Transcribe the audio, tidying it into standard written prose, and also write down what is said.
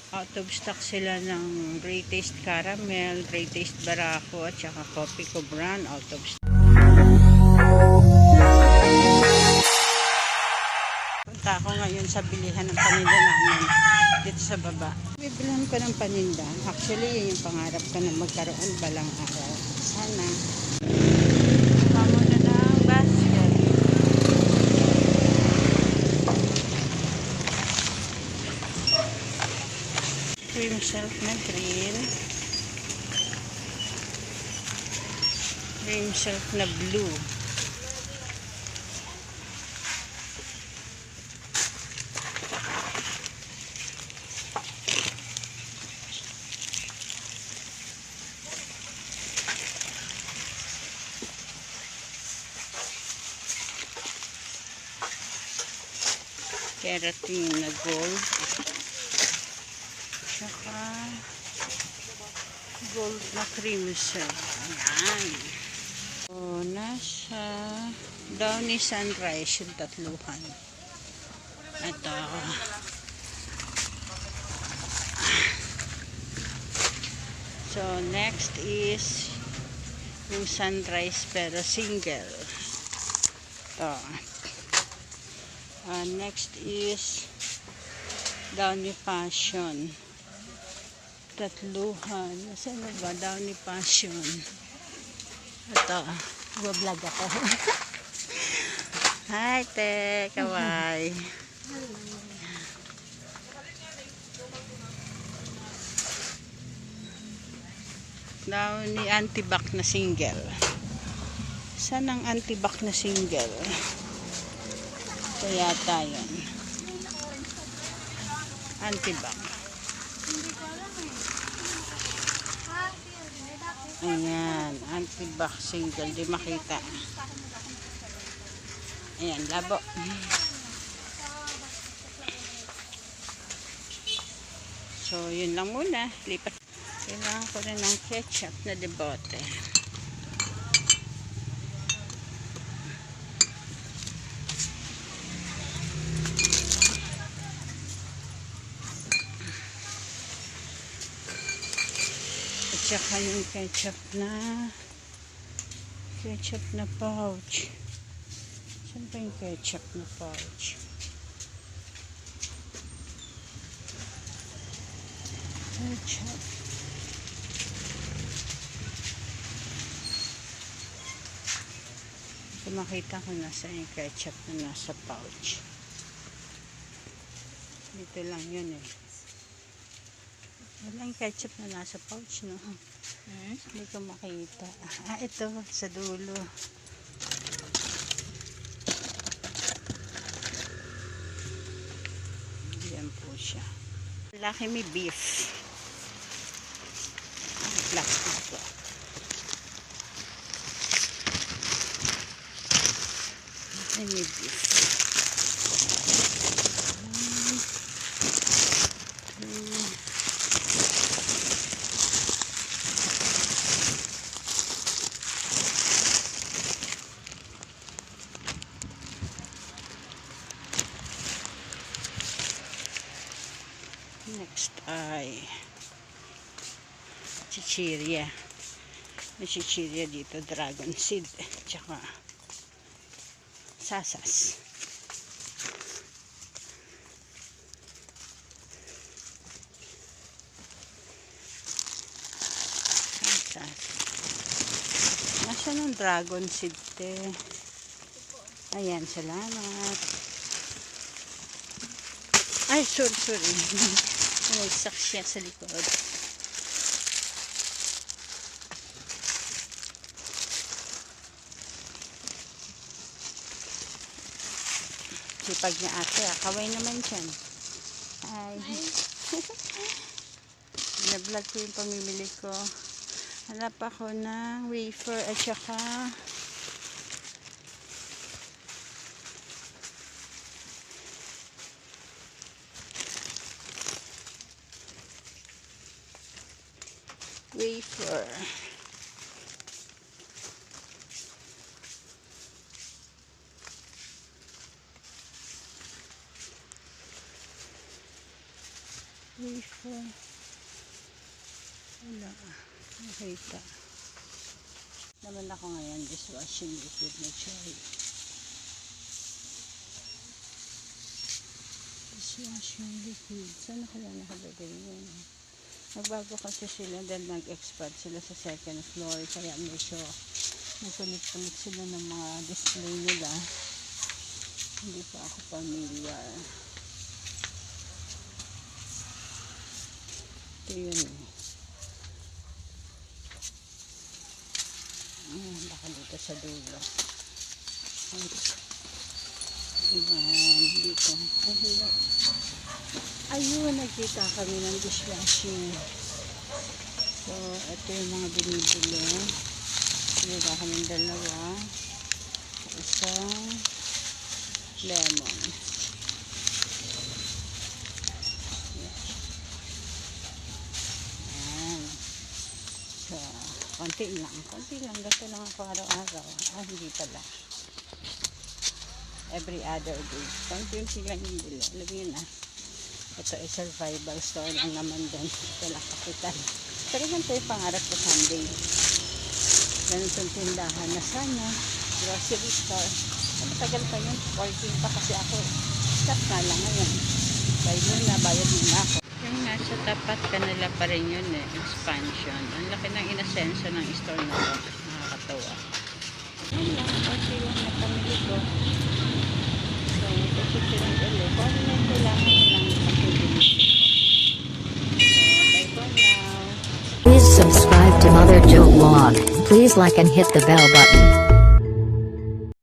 Out of stock sila ng Great Taste Caramel, Great Taste Barako, at saka Coffee Cobran. Out of stock. Punta ako ngayon sa bilihan ng paninda namin dito sa baba. Bibilhan ko ng paninda. Actually, yun yung pangarap ko na magkaroon balang araw. Sana. Kamo na ng basket. Cream shelf na green. Cream shelf na blue. Keratin na gold. Saka gold na cream shelf. Ayan. So, nasa Downy Sunrise yung tatluhan. Ito. So, next is yung Sunrise pero single. Ito. Next is Downy Passion. Tatluhan. Saan ba? Downy Passion. Ito. Nag-vlog ako. Hi, te. Kawai. Downy antibac na single. Saan ang antibac na single? Ito yata yun. Antibac. Ayan. Antibac single. Di makita. Ayan. Labo. So, yun lang muna. Lipat. Kailangan ko rin ng ketchup na debote. Tsaka yung ketchup na pouch. Saan pa yung ketchup na pouch? Ketchup. So, makita ko nasa yung ketchup na nasa pouch. Dito lang yun eh. Walang ketchup na nasa pouch, no? Hindi ko makita. Ito, sa dulo. Yan po siya. Laki may beef. Plastic ko. Laki may beef. Next ay chichirya. May chichirya dito, dragon seed, tsaka sasas. Sasas. Nasaan ang dragon seed, te? Ayan, salamat. Ay, sorry. Nagsak siya sa likod. Sipag niya ate, kaway naman siya. Ay. Na-vlog ko yung pamimili ko. Hanap ako ng wafer at saka wafer. before. Wala. Nakita. Naman ako ngayon, dishwashing liquid na cherry. Dishwashing liquid. Saan kaya nakalagay yun? Nagbago kasi sila dahil nag-expand sila sa second floor. Kaya medyo nagpalit-palit sila ng mga display nila. Hindi pa ako familiar. Ito yun. Baka dito sa dulo. Ayan, dito. Ayun, nagkita kami ng dishwashing. So, ito yung mga binibili. Pinila kami dalawa. Isang lemon. Ayan. So, konti lang. Gato lang ako araw-araw. Hindi pala. Every other day. Konti lang yung bili. Alam yun na. Ito ay survival store lang naman din. Ito lang kapital. Pero ganito yung pangarap ko someday. Ganitong tindahan na sana. Grocery store. Matagal pa yun. Working pa kasi ako. Stop na lang ngayon. Bayad na, bayad na ako. Yung nasa tapat kanila pa rin yun eh. Expansion. Ang laki ng inasenso ng store na ito. Nakakatawa. Ayun lang. Kasi yung napamili ko. So, kasi silang ulit. Kung ano na yung kailangan nilang pagpipili. So, bye for now. Please subscribe to Mother Joe Vlog. Please like and hit the bell button.